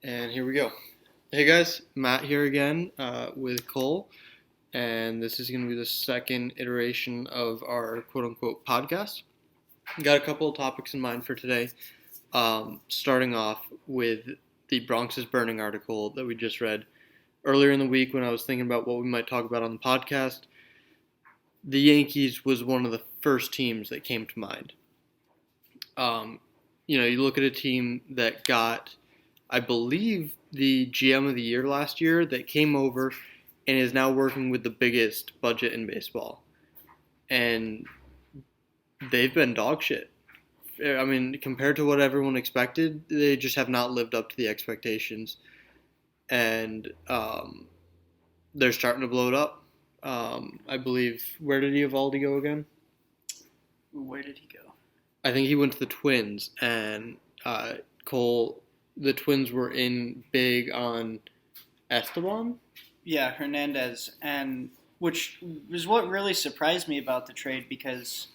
And here we go. Hey guys, Matt here again with Cole, and this is going to be the second iteration of our quote unquote podcast. Got a couple of topics in mind for today, starting off with the Bronx is Burning article that we just read earlier in the week when I was thinking about what we might talk about on the podcast. The Yankees was one of the first teams that came to mind. You look at a team that got, I believe, the GM of the year last year that came over and is now working with the biggest budget in baseball. And they've been dog shit. I mean, compared to what everyone expected, they just have not lived up to the expectations. And they're starting to blow it up. I believe, where did Eovaldi go again? Where did he go? I think he went to the Twins, and Cole, the Twins were in big on Esteban. Yeah, Hernandez, and which was what really surprised me about the trade because,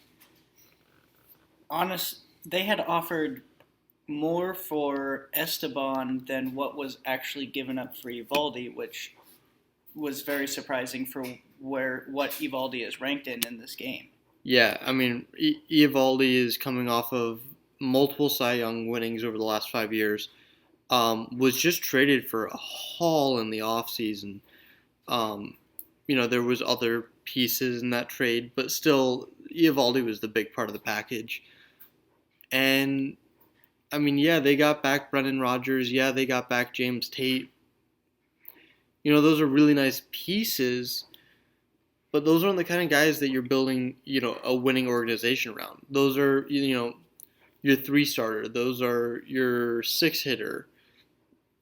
they had offered more for Esteban than what was actually given up for Eovaldi, which was very surprising for what Eovaldi is ranked in this game. Yeah, I mean, Eovaldi is coming off of multiple Cy Young winnings over the last 5 years. Was just traded for a haul in the offseason. There was other pieces in that trade, but still, Eovaldi was the big part of the package. And, I mean, yeah, they got back Brendan Rodgers. Yeah, they got back James Tate. Those are really nice pieces, but those aren't the kind of guys that you're building, a winning organization around. Those are, your three-starter. Those are your six-hitter.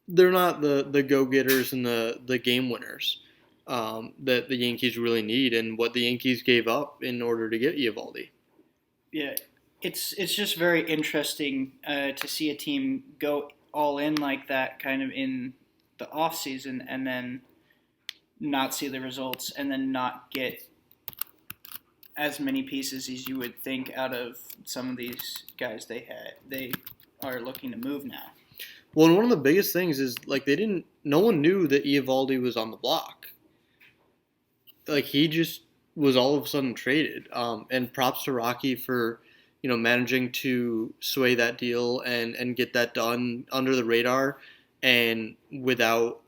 They're not the go-getters and the game winners that the Yankees really need, and what the Yankees gave up in order to get Eovaldi. Yeah, it's just very interesting to see a team go all in like that kind of in the offseason and then not see the results and then not get as many pieces as you would think out of some of these guys they are looking to move now. Well, and one of the biggest things is no one knew that Eovaldi was on the block. He just was all of a sudden traded. And props to Rocky for managing to sway that deal and get that done under the radar and without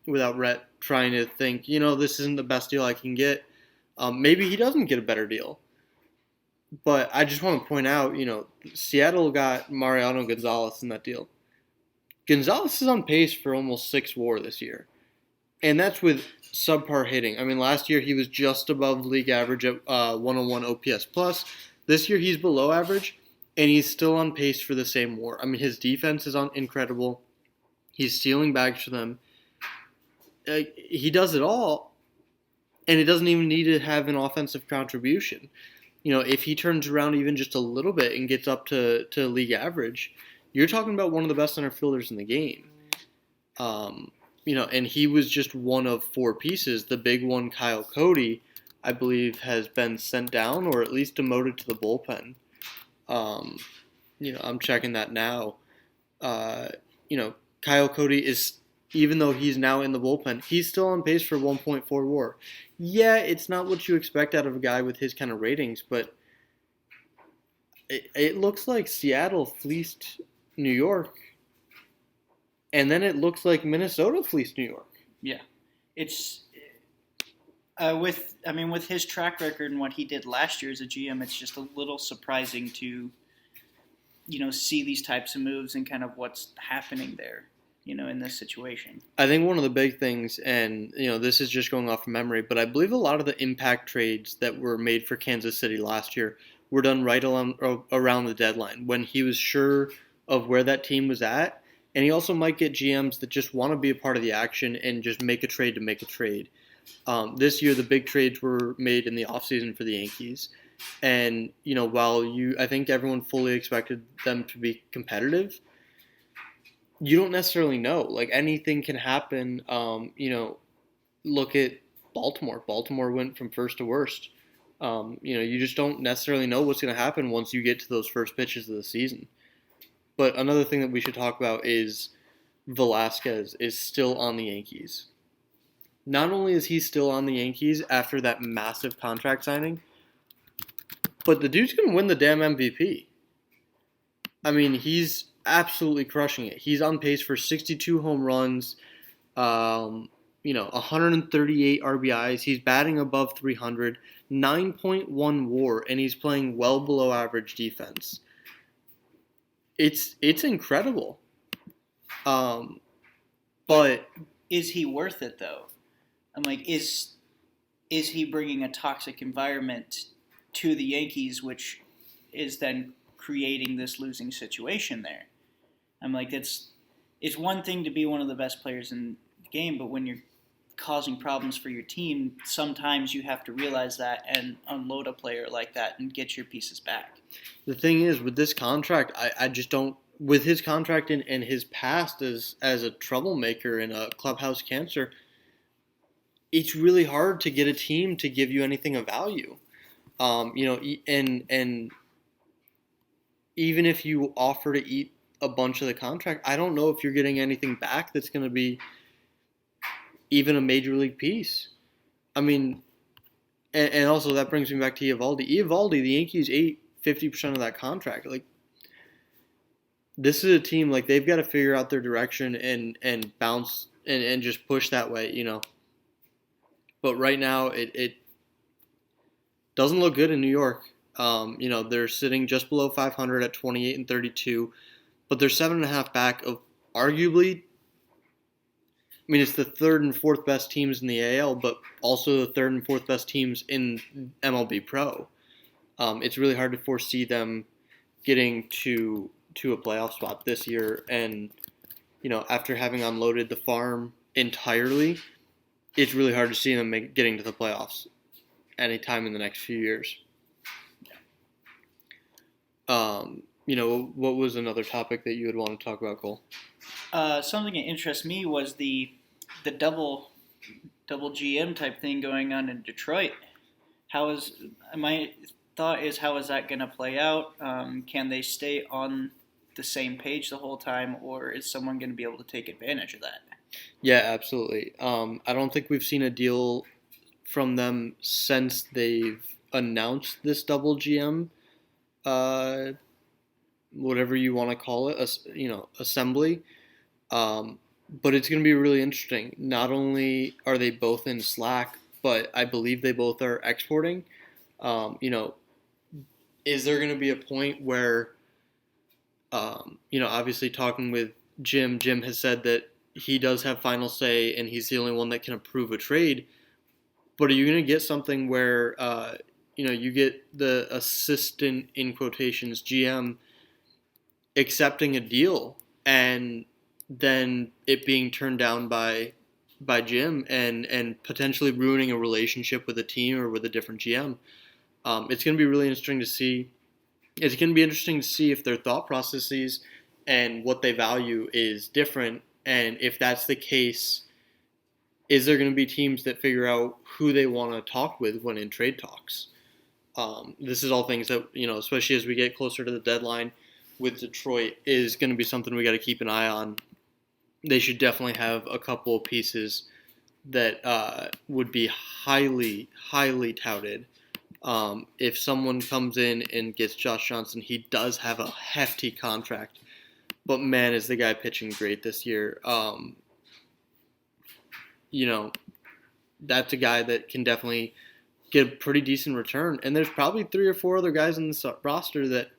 Rhett trying to think, this isn't the best deal I can get. Maybe he doesn't get a better deal. But I just want to point out, Seattle got Mariano Gonzalez in that deal. Gonzalez is on pace for almost 6 WAR this year. And that's with subpar hitting. I mean, last year he was just above league average at 101 OPS plus. This year he's below average, and he's still on pace for the same WAR. I mean, his defense is incredible. He's stealing bags for them. He does it all, and it doesn't even need to have an offensive contribution. If he turns around even just a little bit and gets up to league average, you're talking about one of the best center fielders in the game. And he was just one of 4 pieces. The big one, Kyle Cody, I believe, has been sent down or at least demoted to the bullpen. I'm checking that now. Kyle Cody is, even though he's now in the bullpen, he's still on pace for 1.4 WAR. Yeah, it's not what you expect out of a guy with his kind of ratings, but it looks like Seattle fleeced New York, and then it looks like Minnesota fleeced New York. Yeah, it's with his track record and what he did last year as a GM, it's just a little surprising to see these types of moves and kind of what's happening there, in this situation. I think one of the big things, and this is just going off from memory, but I believe a lot of the impact trades that were made for Kansas City last year were done right around the deadline when he was sure of where that team was at, and he also might get GMs that just want to be a part of the action and just make a trade to make a trade. This year, the big trades were made in the offseason for the Yankees, and while I think everyone fully expected them to be competitive, you don't necessarily know. Anything can happen. Look at Baltimore. Baltimore went from first to worst. You just don't necessarily know what's going to happen once you get to those first pitches of the season. But another thing that we should talk about is Velasquez is still on the Yankees. Not only is he still on the Yankees after that massive contract signing, but the dude's going to win the damn MVP. I mean, he's absolutely crushing it. He's on pace for 62 home runs, 138 RBIs. He's batting above 300, 9.1 WAR, and he's playing well below average defense. It's incredible. But is he worth it though? I'm like, is he bringing a toxic environment to the Yankees, which is then creating this losing situation there? I'm like, it's one thing to be one of the best players in the game, but when you're causing problems for your team, sometimes you have to realize that and unload a player like that and get your pieces back. The thing is, with this contract, I just don't. With his contract and his past as a troublemaker and a clubhouse cancer, it's really hard to get a team to give you anything of value. And even if you offer to eat a bunch of the contract, I don't know if you're getting anything back that's going to be even a major league piece. I mean, and also that brings me back to Eovaldi. Eovaldi, the Yankees ate 50% of that contract. Like, this is a team, like, they've got to figure out their direction and bounce and just push that way. But right now, it doesn't look good in New York. They're sitting just below 500 at 28 and 32, but they're 7.5 back of arguably. I mean, it's the third and fourth best teams in the AL, but also the third and fourth best teams in MLB Pro. It's really hard to foresee them getting to a playoff spot this year. And, after having unloaded the farm entirely, it's really hard to see them getting to the playoffs anytime in the next few years. What was another topic that you would want to talk about, Cole? Something that interests me was the double GM type thing going on in Detroit. My thought is, how is that going to play out? Can they stay on the same page the whole time, or is someone going to be able to take advantage of that? Yeah, absolutely. I don't think we've seen a deal from them since they've announced this double GM, whatever you want to call it, assembly. But it's going to be really interesting. Not only are they both in Slack, but I believe they both are exporting. Is there going to be a point where, obviously talking with Jim has said that he does have final say and he's the only one that can approve a trade. But are you going to get something where, you get the assistant, in quotations, GM accepting a deal and then it being turned down by Jim and potentially ruining a relationship with a team or with a different GM? It's going to be really interesting to see. It's going to be interesting to see if their thought processes and what they value is different. And if that's the case, is there going to be teams that figure out who they want to talk with when in trade talks? This is all things that, especially as we get closer to the deadline with Detroit, is going to be something we got to keep an eye on. They should definitely have a couple of pieces that would be highly, highly touted. If someone comes in and gets Josh Johnson, he does have a hefty contract. But man, is the guy pitching great this year. That's a guy that can definitely get a pretty decent return. And there's probably 3 or 4 other guys in this roster that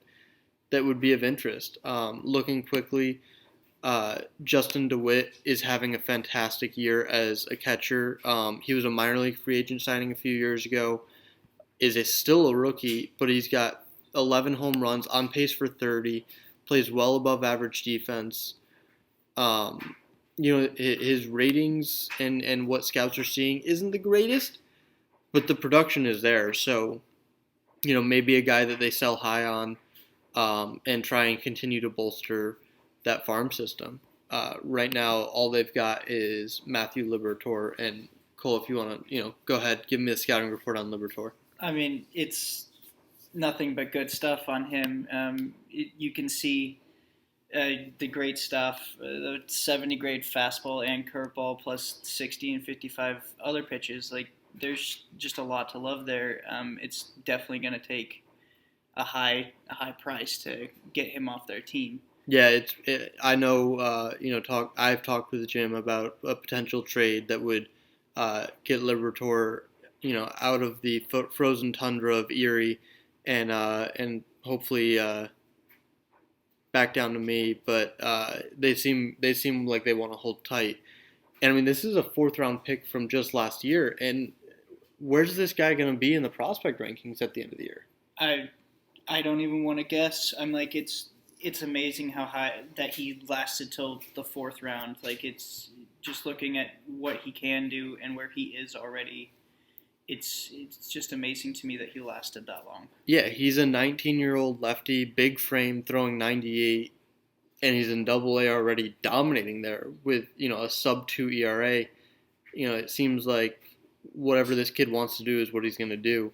would be of interest. Looking quickly, Justin DeWitt is having a fantastic year as a catcher. He was a minor league free agent signing a few years ago. Still a rookie, but he's got 11 home runs, on pace for 30, plays well above average defense. His ratings and what scouts are seeing isn't the greatest, but the production is there. So, maybe a guy that they sell high on and try and continue to bolster that farm system. Right now, all they've got is Matthew Liberatore. And Cole, if you want to, go ahead, give me a scouting report on Liberatore. I mean, it's nothing but good stuff on him. You can see The great stuff, the 70 grade fastball and curveball plus 60 and 55 other pitches. Like there's just a lot to love there. It's definitely going to take a high price to get him off their team. Yeah, I know. I've talked with Jim about a potential trade that would get Liberatore, out of the frozen tundra of Erie, and hopefully back down to me. But they seem like they want to hold tight. And I mean, this is a fourth round pick from just last year. And where's this guy going to be in the prospect rankings at the end of the year? I I don't even want to guess. I'm like it's amazing how high that he lasted till the fourth round. Like it's just looking at what he can do and where he is already. It's just amazing to me that he lasted that long. Yeah, he's a 19-year-old lefty, big frame, throwing 98, and he's in Double A already, dominating there with a sub 2 ERA. It seems like whatever this kid wants to do is what he's going to do.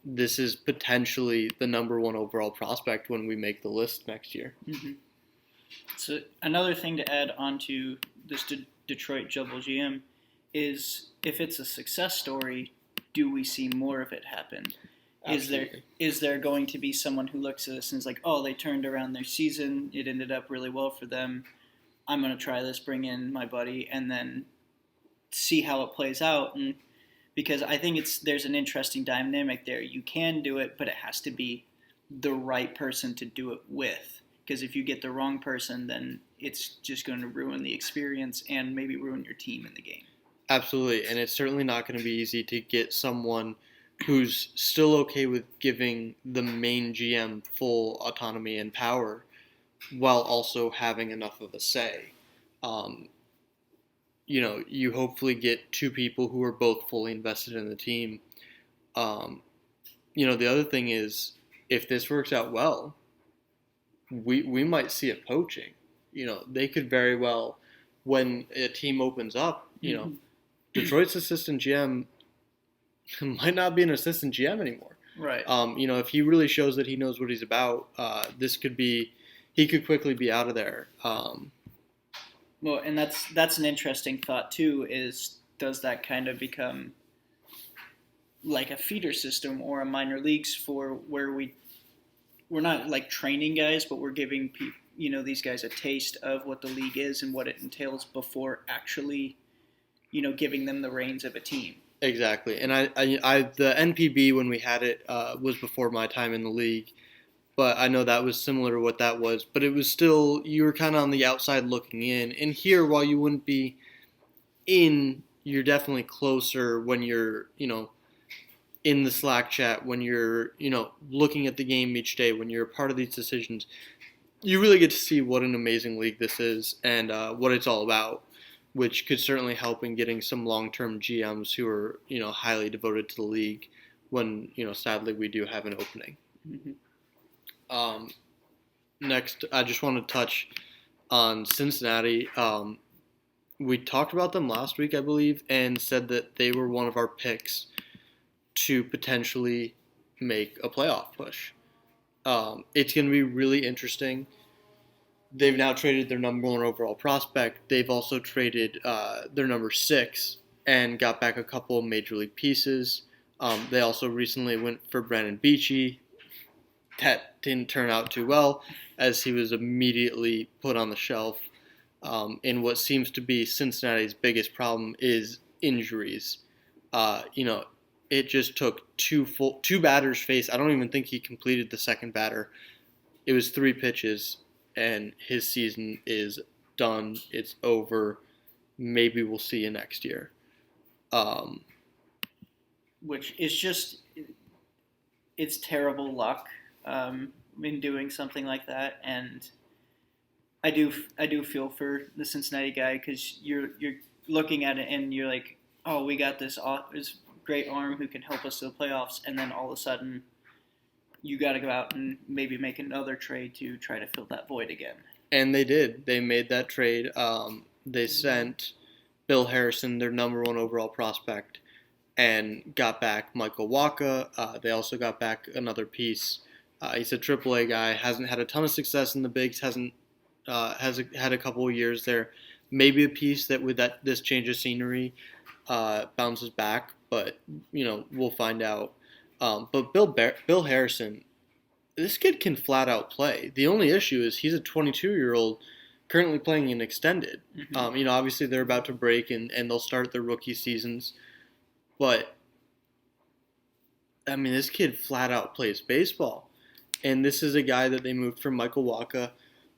This is potentially the number one overall prospect when we make the list next year. Mm-hmm. So another thing to add onto this Detroit Double GM is if it's a success story, do we see more of it happen? Absolutely. Is there going to be someone who looks at this and is like, oh, they turned around their season, it ended up really well for them. I'm going to try this, bring in my buddy, and then see how it plays out. And because I think there's an interesting dynamic there. You can do it, but it has to be the right person to do it with. Because if you get the wrong person, then it's just going to ruin the experience and maybe ruin your team in the game. Absolutely, and it's certainly not going to be easy to get someone who's still okay with giving the main GM full autonomy and power while also having enough of a say. Um, you hopefully get two people who are both fully invested in the team. The other thing is, if this works out well, we might see it poaching. They could very well, when a team opens up, Mm-hmm. Detroit's assistant GM might not be an assistant GM anymore. Right. If he really shows that he knows what he's about, he could quickly be out of there. Well, and that's an interesting thought too. Is does that kind of become like a feeder system or a minor leagues for where we're not like training guys, but we're giving these guys a taste of what the league is and what it entails before actually giving them the reins of a team. Exactly, and the NPB when we had it was before my time in the league, but I know that was similar to what that was. But it was still, you were kind of on the outside looking in. And here, while you wouldn't be in, you're definitely closer when you're in the Slack chat, when you're looking at the game each day, when you're a part of these decisions. You really get to see what an amazing league this is and what it's all about, which could certainly help in getting some long-term GMs who are, highly devoted to the league when, sadly we do have an opening. Mm-hmm. Next, I just want to touch on Cincinnati. We talked about them last week, I believe, and said that they were one of our picks to potentially make a playoff push. It's going to be really interesting. They've now traded their number one overall prospect. They've also traded their number 6 and got back a couple of major league pieces. They also recently went for Brandon Beachy. That didn't turn out too well, as he was immediately put on the shelf. And what seems to be Cincinnati's biggest problem is injuries. It just took two batters face. I don't even think he completed the second batter. It was 3 pitches, and his season is done. It's over. Maybe we'll see you next year. Which is just, it's terrible luck in doing something like that, and I do feel for the Cincinnati guy because you're looking at it and you're like, oh, we got this great arm who can help us to the playoffs, and then all of a sudden you got to go out and maybe make another trade to try to fill that void again. And they did. They made that trade. They sent Bill Harrison, their number one overall prospect, and got back Michael Wacha. They also got back another piece He's a AAA guy. Hasn't had a ton of success in the bigs. Hasn't had a couple of years there. Maybe a piece that with that this change of scenery bounces back, but we'll find out. But Bill Harrison, this kid can flat out play. The only issue is he's a 22-year-old currently playing in extended. Mm-hmm. Obviously they're about to break and they'll start their rookie seasons, but I mean this kid flat out plays baseball, and this is a guy that they moved from Michael Wacha.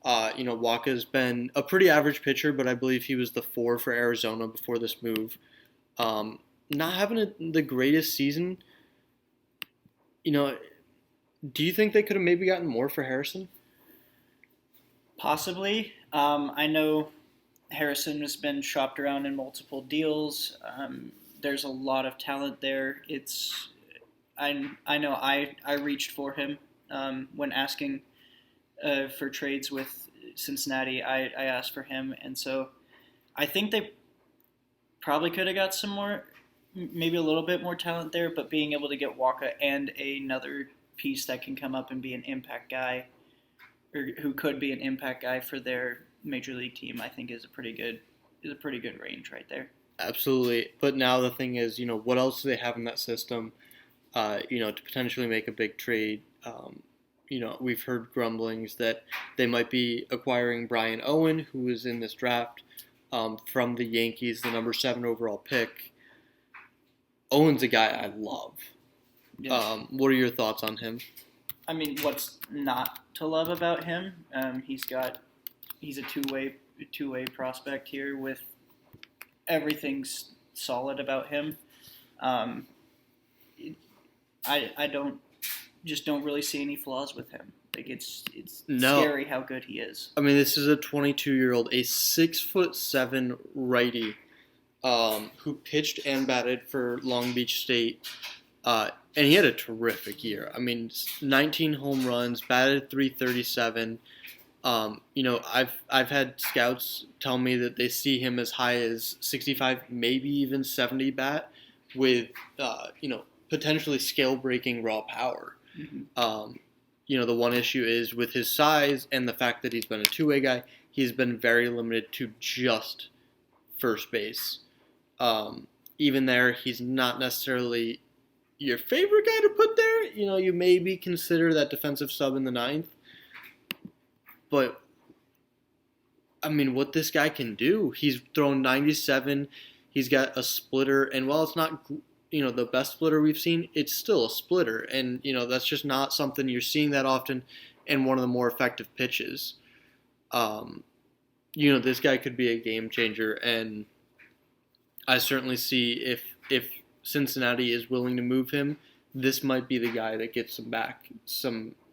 Waka's been a pretty average pitcher, but I believe he was the 4 for Arizona before this move. Not having the greatest season. Do you think they could have maybe gotten more for Harrison? Possibly. I know Harrison has been shopped around in multiple deals. There's a lot of talent there. I know I reached for him when asking for trades with Cincinnati. I asked for him, and so I think they probably could have got some more, maybe a little bit more talent there. But being able to get Waka and another piece that can come up and be an impact guy, or who could be an impact guy for their major league team, I think is a pretty good range right there. Absolutely. But now the thing is, what else do they have in that system, to potentially make a big trade? We've heard grumblings that they might be acquiring Brian Owen, who is in this draft from the Yankees, the number 7 overall pick. Owen's a guy I love. Yes. What are your thoughts on him? I mean, what's not to love about him? He's a two-way prospect here with everything's solid about him. I don't really see any flaws with him. Like it's No. scary how good he is. I mean, this is a 22-year-old, a 6'7" righty, who pitched and batted for Long Beach State, and he had a terrific year. I mean, 19 home runs, batted .337. I've had scouts tell me that they see him as high as 65, maybe even 70 bat, with potentially scale-breaking raw power. Mm-hmm. The one issue is with his size and the fact that he's been a two-way guy, he's been very limited to just first base. Even there, he's not necessarily your favorite guy to put there. You maybe consider that defensive sub in the 9th. But, I mean, what this guy can do, he's thrown 97, he's got a splitter, and while it's not the best splitter we've seen, it's still a splitter. And, that's just not something you're seeing that often in one of the more effective pitches. This guy could be a game changer, and I certainly see if Cincinnati is willing to move him, this might be the guy that gets him back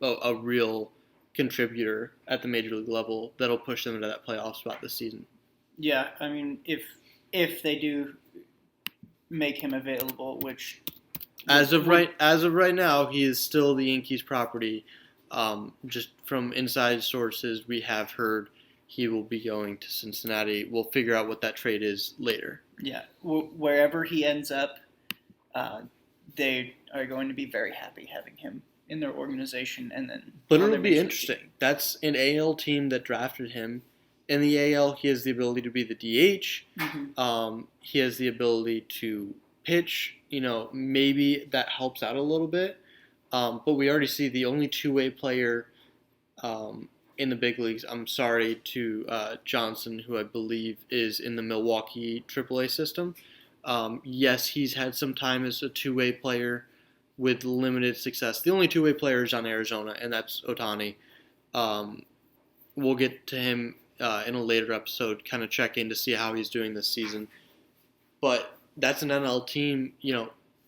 a real contributor at the major league level that'll push them into that playoff spot this season. Yeah, I mean, if they do make him available, which as of right now, he is still the Yankees' property. Just from inside sources, we have heard he will be going to Cincinnati. We'll figure out what that trade is later. Yeah, wherever he ends up, they are going to be very happy having him in their organization, and then. But it'll be interesting. That's an AL team that drafted him. In the AL, he has the ability to be the DH. Mm-hmm. He has the ability to pitch. Maybe that helps out a little bit. But we already see the only two-way player in the big leagues. I'm sorry to Johnson, who I believe is in the Milwaukee AAA system. Yes, he's had some time as a two-way player with limited success. The only two-way player is on Arizona, and that's Ohtani. We'll get to him in a later episode, kind of check in to see how he's doing this season. But that's an NL team.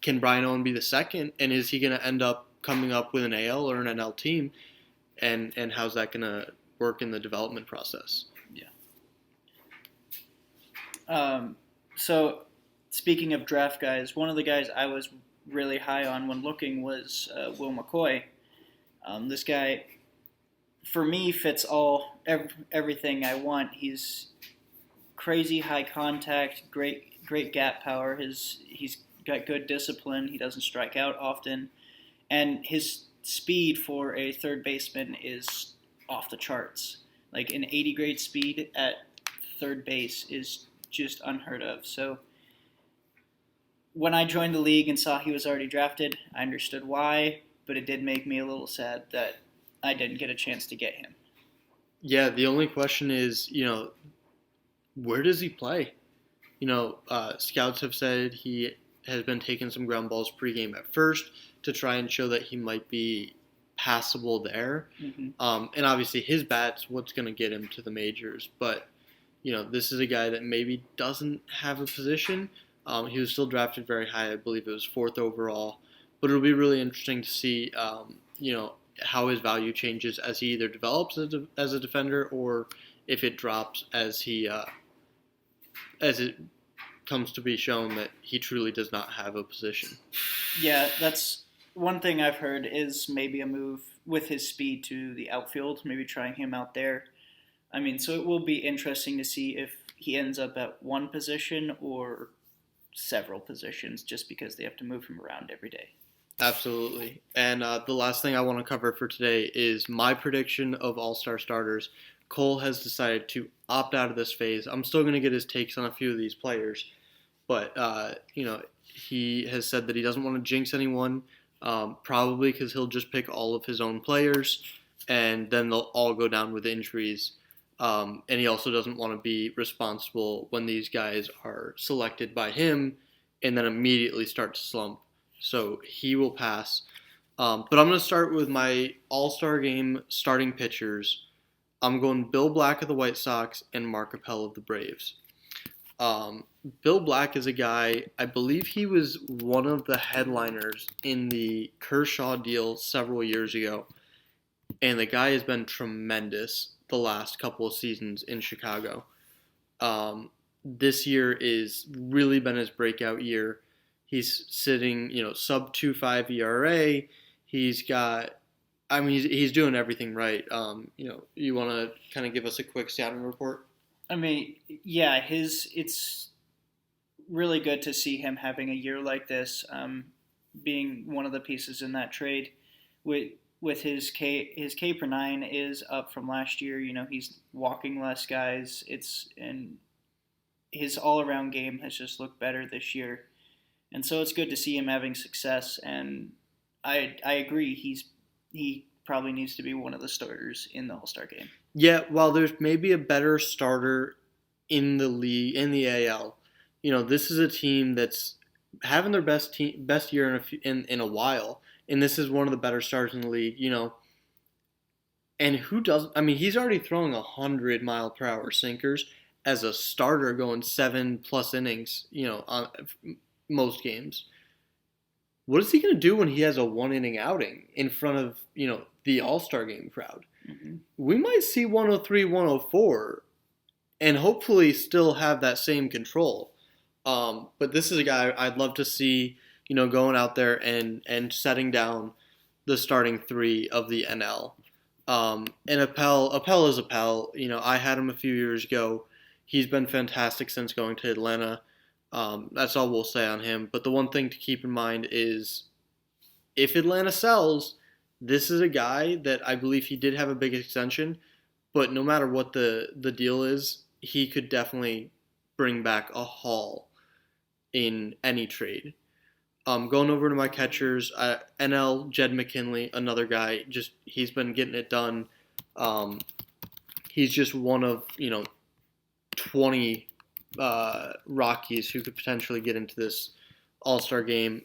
Can Brian Owen be the second? And is he going to end up coming up with an AL or an NL team? And how's that going to work in the development process? Yeah. So speaking of draft guys, one of the guys I was really high on when looking was Will McCoy. This guy, for me, fits everything I want. He's crazy high contact, great gap power. He's got good discipline. He doesn't strike out often, and his speed for a third baseman is off the charts. Like an 80 grade speed at third base is just unheard of. So when I joined the league and saw he was already drafted, I understood why, but it did make me a little sad that I didn't get a chance to get him. Yeah, the only question is, where does he play? Scouts have said he has been taking some ground balls pregame at first to try and show that he might be passable there. Mm-hmm. And obviously his bat's what's going to get him to the majors. But, this is a guy that maybe doesn't have a position. He was still drafted very high. I believe it was 4th overall. But it'll be really interesting to see, how his value changes as he either develops as a defender or if it drops as it comes to be shown that he truly does not have a position. Yeah, that's one thing I've heard is maybe a move with his speed to the outfield, maybe trying him out there. I mean, so it will be interesting to see if he ends up at one position or several positions just because they have to move him around every day. Absolutely. And the last thing I want to cover for today is my prediction of all-star starters. Cole has decided to opt out of this phase. I'm still going to get his takes on a few of these players, but he has said that he doesn't want to jinx anyone, probably because he'll just pick all of his own players, and then they'll all go down with injuries. And he also doesn't want to be responsible when these guys are selected by him and then immediately start to slump. So he will pass. But I'm going to start with my all-star game starting pitchers. I'm going Bill Black of the White Sox and Mark Appel of the Braves. Bill Black is a guy, I believe he was one of the headliners in the Kershaw deal several years ago. And the guy has been tremendous the last couple of seasons in Chicago. This year is really been his breakout year. He's sitting, sub 2.5 ERA. He's doing everything right. You want to kind of give us a quick scouting report? I mean, yeah, it's really good to see him having a year like this, being one of the pieces in that trade. With his K per 9 is up from last year. He's walking less guys. And his all around game has just looked better this year. And so it's good to see him having success, and I agree. He probably needs to be one of the starters in the All-Star game. Yeah, while there's maybe a better starter in the league, in the AL, this is a team that's having their best year in a while, and this is one of the better starters in the league. And who doesn't? I mean, he's already throwing 100-mile-per-hour sinkers as a starter, going 7+ innings. On most games. What is he going to do when he has a 1-inning outing in front of, the All-Star game crowd? Mm-hmm. We might see 103, 104 and hopefully still have that same control. But this is a guy I'd love to see, going out there and setting down the starting 3 of the NL. And Appel is Appel. I had him a few years ago. He's been fantastic since going to Atlanta. That's all we'll say on him. But the one thing to keep in mind is if Atlanta sells, this is a guy that I believe he did have a big extension, but no matter what the deal is, he could definitely bring back a haul in any trade. Going over to my catchers, NL, Jed McKinley, another guy, he's been getting it done. He's just one of, 20 Rockies who could potentially get into this All-Star game.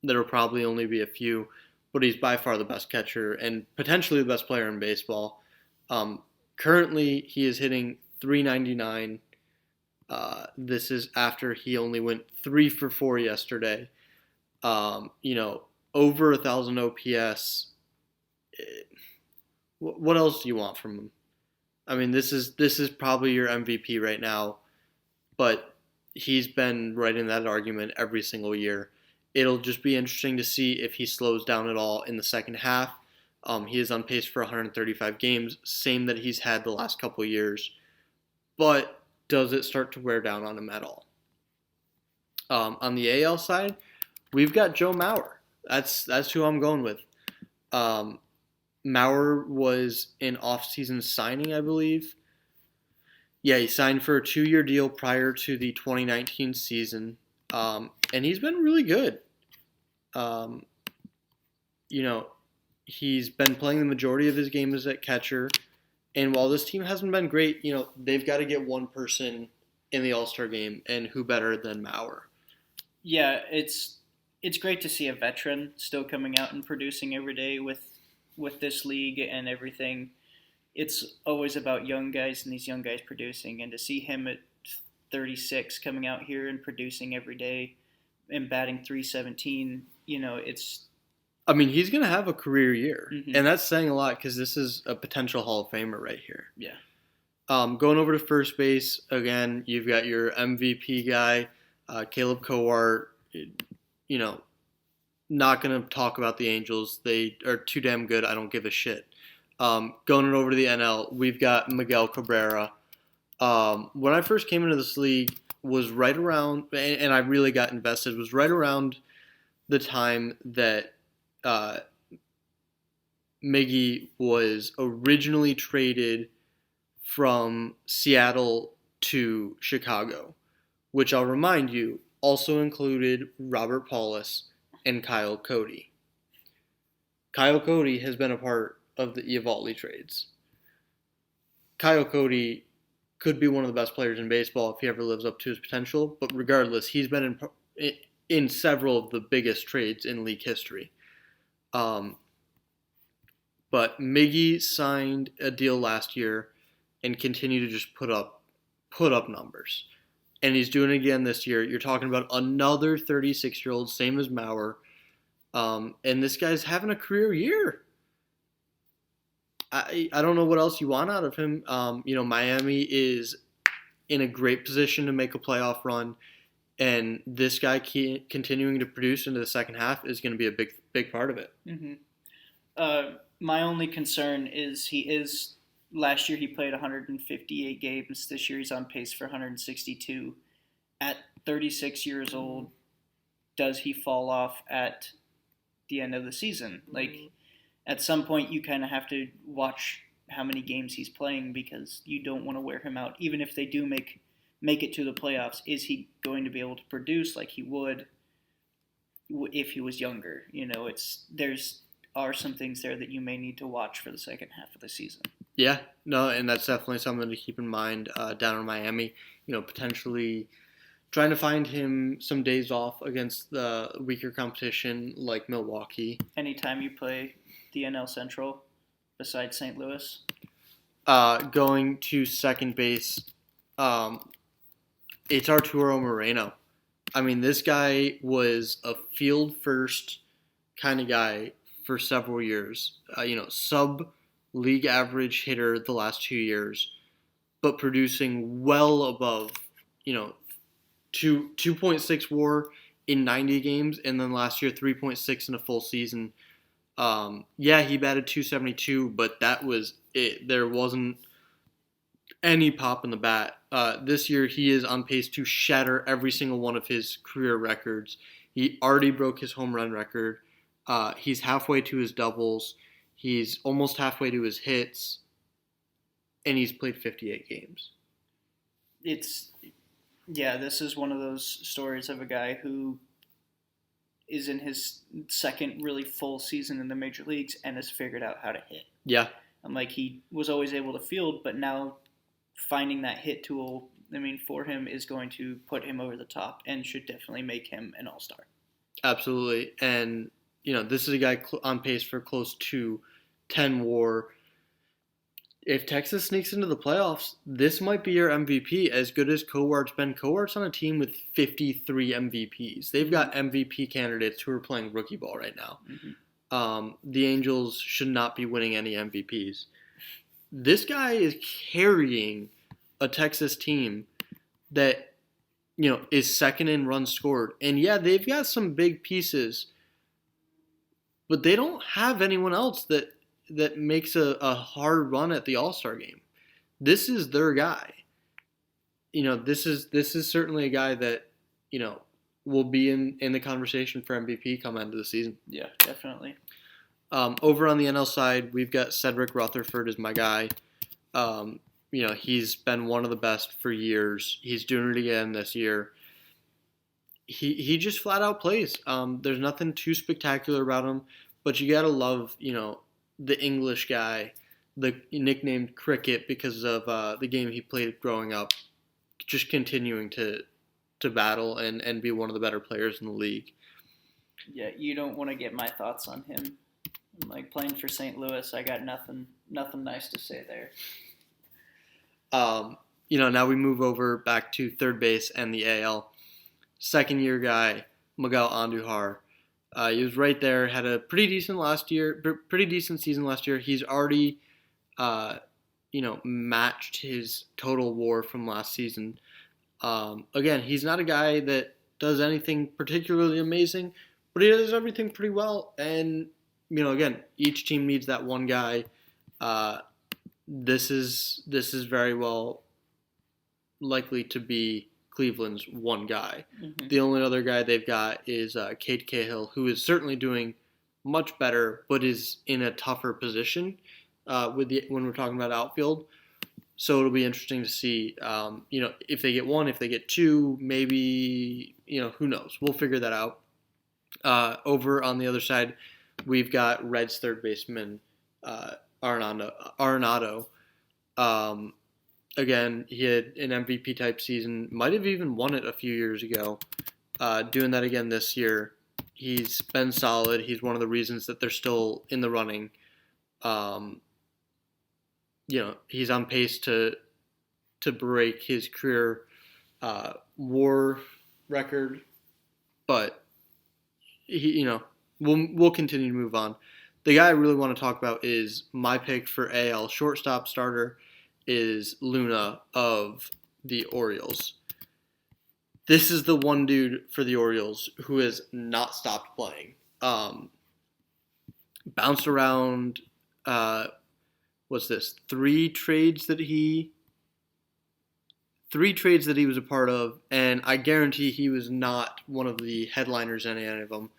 There'll probably only be a few, but he's by far the best catcher and potentially the best player in baseball. Currently, he is hitting .399. This is after he only went 3 for 4 yesterday. Over 1,000 OPS. What else do you want from him? I mean, this is probably your MVP right now, but he's been right in that argument every single year. It'll just be interesting to see if he slows down at all in the second half. He is on pace for 135 games, same that he's had the last couple of years. But does it start to wear down on him at all? On the AL side, we've got Joe Mauer. That's who I'm going with. Maurer was an off-season signing, I believe. Yeah, he signed for a 2-year deal prior to the 2019 season, and he's been really good. Um, you know, he's been playing the majority of his games at catcher, and while this team hasn't been great, they've got to get one person in the All-Star game, and who better than Maurer? Yeah, it's great to see a veteran still coming out and producing every day with this league and everything. It's always about young guys and these young guys producing, and to see him at 36 coming out here and producing every day and batting 317, it's I mean, he's going to have a career year, mm-hmm. and that's saying a lot because this is a potential Hall of Famer right here. Yeah. Going over to first base, again, you've got your MVP guy, Caleb Cowart. Not going to talk about the Angels. They are too damn good. I don't give a shit. Going over to the NL, we've got Miguel Cabrera. When I first came into this league, was right around, and I really got invested, was right around the time that Miggy was originally traded from Seattle to Chicago, which I'll remind you also included Robert Paulus and Kyle Cody. Kyle Cody has been a part of the Eovaldi trades. Kyle Cody could be one of the best players in baseball if he ever lives up to his potential, but regardless, he's been in several of the biggest trades in league history. But Miggy signed a deal last year and continued to just put up numbers. And he's doing it again this year. You're talking about another 36-year-old, same as Maurer. And this guy's having a career year. I don't know what else you want out of him. Miami is in a great position to make a playoff run. And this guy continuing to produce into the second half is going to be a big part of it. Mm-hmm. My only concern is last year he played 158 games. This year he's on pace for 162. At 36 years old, does he fall off at the end of the season? Like, at some point you kind of have to watch how many games he's playing because you don't want to wear him out. Even if they do make it to the playoffs, is he going to be able to produce like he would if he was younger? There's are some things there that you may need to watch for the second half of the season. Yeah, no, and that's definitely something to keep in mind down in Miami. Potentially trying to find him some days off against the weaker competition like Milwaukee. Anytime you play the NL Central besides St. Louis? Going to second base, it's Arturo Moreno. I mean, this guy was a field first kind of guy for several years. Sub-league average hitter the last 2 years, but producing well above, 2.6 WAR in 90 games, and then last year 3.6 in a full season. He batted 272, but that was it. There wasn't any pop in the bat. This year he is on pace to shatter every single one of his career records. He already broke his home run record. He's halfway to his doubles. He's almost halfway to his hits. And he's played 58 games. This is one of those stories of a guy who is in his second really full season in the major leagues and has figured out how to hit. Yeah. He was always able to field, but now finding that hit tool, for him is going to put him over the top and should definitely make him an all-star. Absolutely. And, this is a guy on pace for close to 10 WAR. If Texas sneaks into the playoffs, this might be your MVP, as good as Cowart's been. Cowart's on a team with 53 MVPs. They've got MVP candidates who are playing rookie ball right now. Mm-hmm. The Angels should not be winning any MVPs. This guy is carrying a Texas team that, is second in runs scored. And yeah, they've got some big pieces, but they don't have anyone else that makes a hard run at the All-Star game. This is their guy. This is certainly a guy that, will be in the conversation for MVP come end of the season. Yeah, definitely. Over on the NL side, we've got Cedric Rutherford as my guy. He's been one of the best for years. He's doing it again this year. He just flat out plays. There's nothing too spectacular about him, but you gotta love the English guy, the nicknamed Cricket because of the game he played growing up, just continuing to battle and be one of the better players in the league. Yeah, you don't want to get my thoughts on him. Like playing for St. Louis, I got nothing nice to say there. Now we move over back to third base and the AL. Second year guy, Miguel Andujar. He was right there, had a pretty decent season last year. He's already, matched his total WAR from last season. Again, he's not a guy that does anything particularly amazing, but he does everything pretty well. And, again, each team needs that one guy. This is very well likely to be Cleveland's one guy. Mm-hmm. The only other guy they've got is Cade Cahill, who is certainly doing much better, but is in a tougher position when we're talking about outfield. So it'll be interesting to see, if they get one, if they get two, maybe, who knows? We'll figure that out. Over on the other side, we've got Reds third baseman Arenado. Again, he had an MVP type season, might have even won it a few years ago. Doing that again this year. He's been solid. He's one of the reasons that they're still in the running. He's on pace to break his career WAR record, but we'll continue to move on. The guy I really want to talk about is my pick for AL shortstop starter is Luna of the Orioles. This is the one dude for the Orioles who has not stopped playing. Bounced around. What's this? Three trades that he was a part of, and I guarantee he was not one of the headliners in any of them.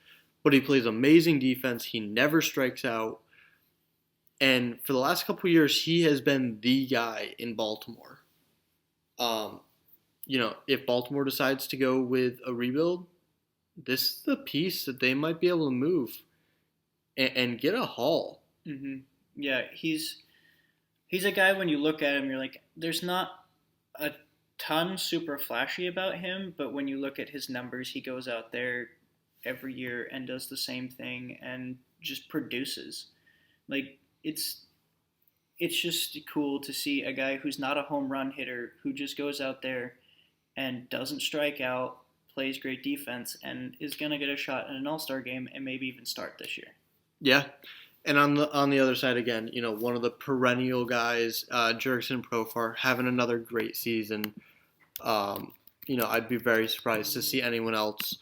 But he plays amazing defense. He never strikes out. And for the last couple of years, he has been the guy in Baltimore. If Baltimore decides to go with a rebuild, this is the piece that they might be able to move and get a haul. Mm-hmm. Yeah, he's a guy when you look at him, you're like, there's not a ton super flashy about him, but when you look at his numbers, he goes out there every year and does the same thing and just produces. Like, it's just cool to see a guy who's not a home run hitter who just goes out there and doesn't strike out, plays great defense, and is going to get a shot in an all-star game and maybe even start this year. Yeah. And on the other side again, one of the perennial guys, Jurickson Profar, having another great season. I'd be very surprised to see anyone else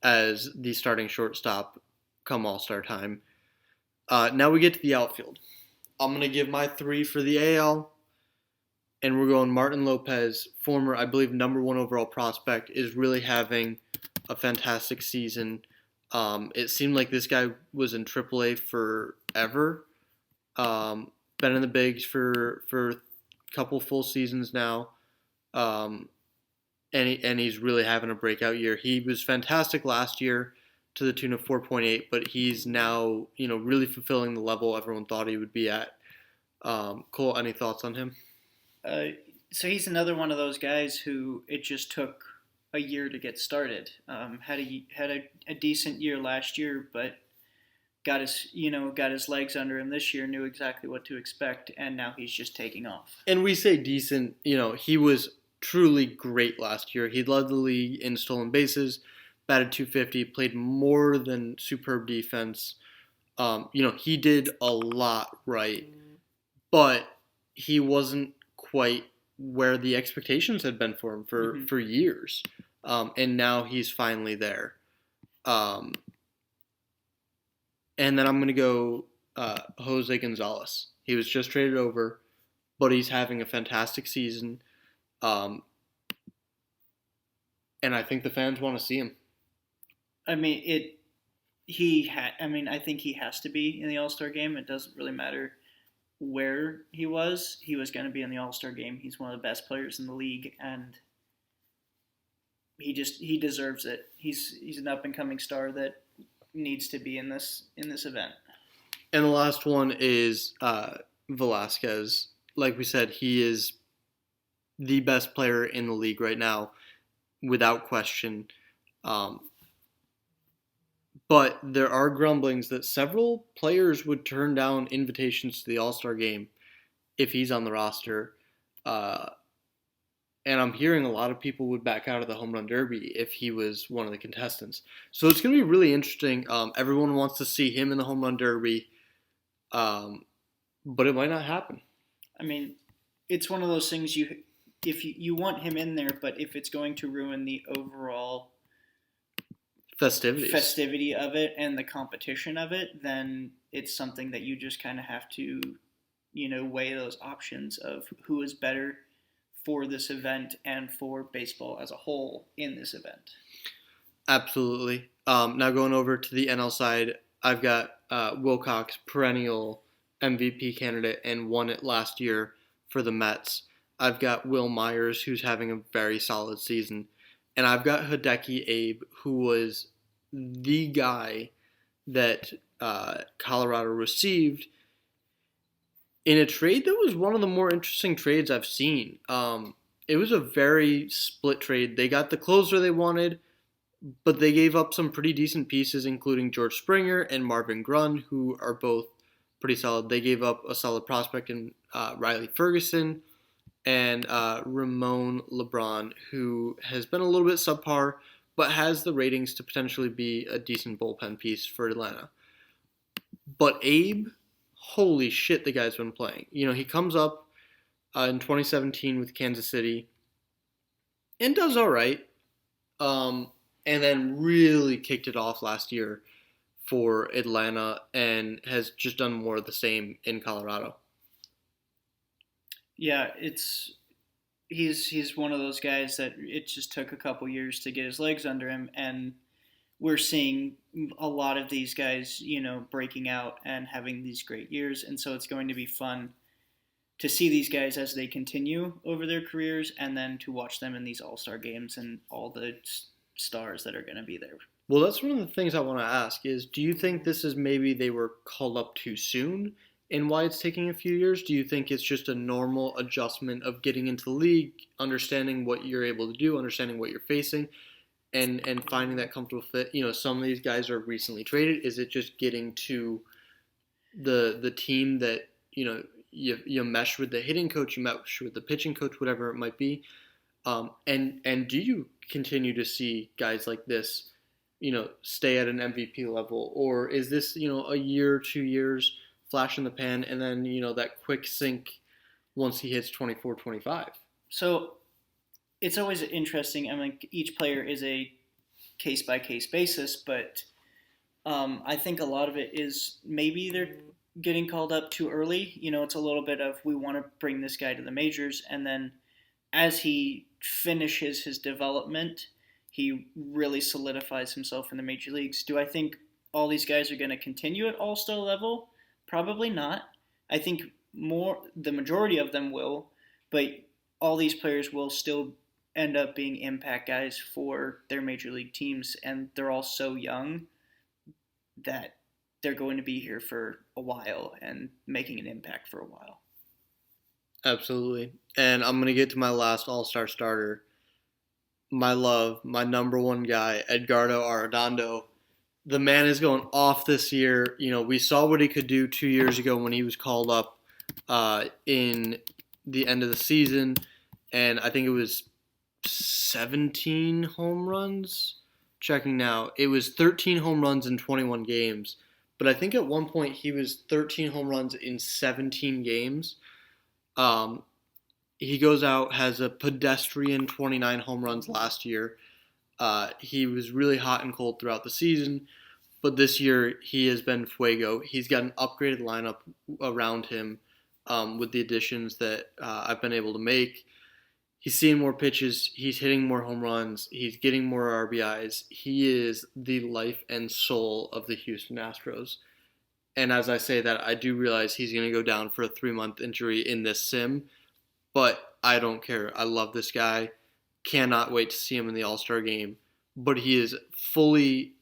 as the starting shortstop come All-Star time. Now we get to the outfield. I'm going to give my three for the AL, and we're going Martin Lopez, former, I believe, number one overall prospect, is really having a fantastic season. It seemed like this guy was in AAA forever. Been in the bigs for a couple full seasons now. And he's really having a breakout year. He was fantastic last year to the tune of 4.8, but he's now, really fulfilling the level everyone thought he would be at. Cole, any thoughts on him? So he's another one of those guys who it just took a year to get started. Had a decent year last year, but got his legs under him this year, knew exactly what to expect, and now he's just taking off. And we say decent, he was truly great last year. He led the league in stolen bases, batted .250, played more than superb defense. He did a lot right, but he wasn't quite where the expectations had been for him for years. And now he's finally there. And then I'm going to go Jose Gonzalez. He was just traded over, but he's having a fantastic season. And I think the fans want to see him. I mean, I mean, I think he has to be in the All Star game. It doesn't really matter where he was. He was going to be in the All Star game. He's one of the best players in the league, and he deserves it. He's an up and coming star that needs to be in this event. And the last one is Velasquez. Like we said, he is the best player in the league right now, without question. Um, but there are grumblings that several players would turn down invitations to the All Star game if he's on the roster. Uh, and I'm hearing a lot of people would back out of the home run derby if he was one of the contestants. So it's going to be really interesting. Everyone wants to see him in the home run derby, but it might not happen. I mean, it's one of those things you want him in there, but if it's going to ruin the overall Festivities. festivity of it and the competition of it, then it's something that you just kind of have to, weigh those options of who is better for this event and for baseball as a whole in this event. Absolutely. Now going over to the NL side, I've got Wilcox, perennial MVP candidate, and won it last year for the Mets. I've got Will Myers, who's having a very solid season. And I've got Hideki Abe, who was the guy that Colorado received in a trade that was one of the more interesting trades I've seen. It was a very split trade. They got the closer they wanted, but they gave up some pretty decent pieces, including George Springer and Marvin Grunn, who are both pretty solid. They gave up a solid prospect in Riley Ferguson and Ramon LeBron, who has been a little bit subpar, but has the ratings to potentially be a decent bullpen piece for Atlanta. But Abe, holy shit, the guy's been playing. He comes up in 2017 with Kansas City and does all right, and then really kicked it off last year for Atlanta and has just done more of the same in Colorado. Yeah, he's one of those guys that it just took a couple years to get his legs under him, and we're seeing a lot of these guys, breaking out and having these great years, and so it's going to be fun to see these guys as they continue over their careers, and then to watch them in these All-Star games and all the stars that are going to be there. Well, that's one of the things I want to ask is, do you think this is maybe they were called up too soon and why it's taking a few years? Do you think it's just a normal adjustment of getting into the league, understanding what you're able to do, understanding what you're facing, and finding that comfortable fit? Some of these guys are recently traded. Is it just getting to the team that, you mesh with the hitting coach, you mesh with the pitching coach, whatever it might be? And do you continue to see guys like this, stay at an MVP level? Or is this, a year, 2 years, flash in the pan, and then, that quick sink once he hits 24, 25? So it's always interesting. I mean, each player is a case-by-case basis, but I think a lot of it is maybe they're getting called up too early. It's a little bit of we want to bring this guy to the majors, and then as he finishes his development, he really solidifies himself in the major leagues. Do I think all these guys are going to continue at all-star level? Probably not. I think the majority of them will, but all these players will still end up being impact guys for their major league teams, and they're all so young that they're going to be here for a while and making an impact for a while. Absolutely. And I'm going to get to my last all-star starter. My love, my number one guy, Edgardo Arredondo. The man is going off this year. We saw what he could do 2 years ago when he was called up in the end of the season. And I think it was 17 home runs. Checking now. It was 13 home runs in 21 games. But I think at one point he was 13 home runs in 17 games. He goes out, has a pedestrian 29 home runs last year. He was really hot and cold throughout the season, but this year he has been fuego. He's got an upgraded lineup around him with the additions that I've been able to make. He's seeing more pitches. He's hitting more home runs. He's getting more RBIs. He is the life and soul of the Houston Astros. And as I say that, I do realize he's going to go down for a 3-month injury in this sim, but I don't care. I love this guy. Cannot wait to see him in the All-Star game. But he is fully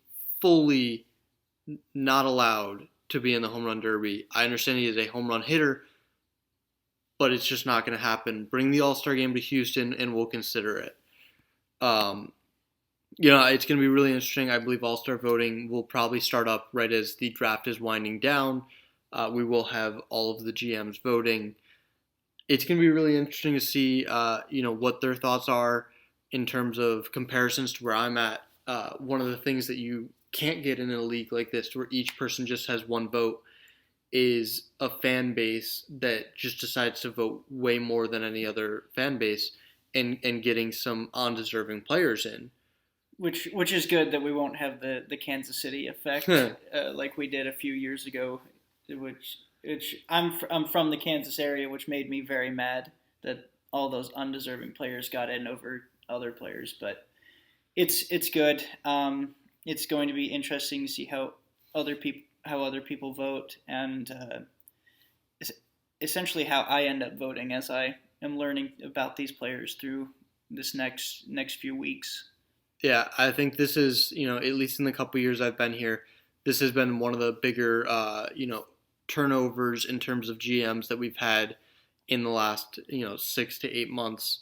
not allowed to be in the home run derby. I understand he is a home run hitter, but it's just not going to happen. Bring the All-Star game to Houston, and we'll consider it. Um, it's going to be really interesting. I believe All-Star voting will probably start up right as the draft is winding down. We will have all of the GMs voting. It's going to be really interesting to see, what their thoughts are in terms of comparisons to where I'm at. One of the things that you can't get in a league like this, where each person just has one vote, is a fan base that just decides to vote way more than any other fan base, and getting some undeserving players in. Which is good that we won't have the Kansas City effect like we did a few years ago. Which I'm from the Kansas area, which made me very mad that all those undeserving players got in over other players. But it's good. It's going to be interesting to see how other people vote, and essentially how I end up voting as I am learning about these players through this next few weeks. Yeah, I think this is, at least in the couple years I've been here, this has been one of the bigger, turnovers in terms of GMs that we've had in the last, 6 to 8 months.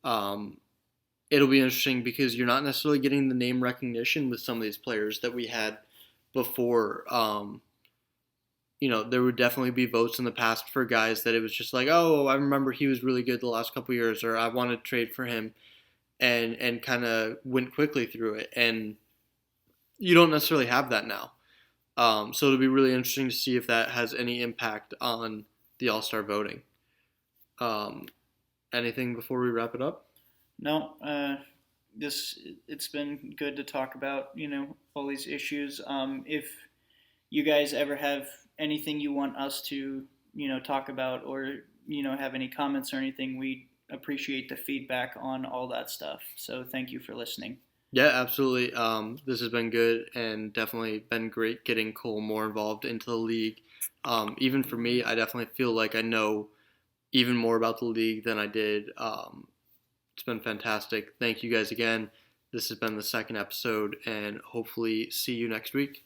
It'll be interesting because you're not necessarily getting the name recognition with some of these players that we had before. There would definitely be votes in the past for guys that it was just like, oh, I remember he was really good the last couple of years, or I want to trade for him, and kind of went quickly through it. And you don't necessarily have that now. So it'll be really interesting to see if that has any impact on the All-Star voting. Anything before we wrap it up? No, it's been good to talk about, all these issues. If you guys ever have anything you want us to, talk about, or, have any comments or anything, we appreciate the feedback on all that stuff. So thank you for listening. Yeah, absolutely. This has been good, and definitely been great getting Cole more involved into the league. Even for me, I definitely feel like I know even more about the league than I did. It's been fantastic. Thank you guys again. This has been the second episode, and hopefully see you next week.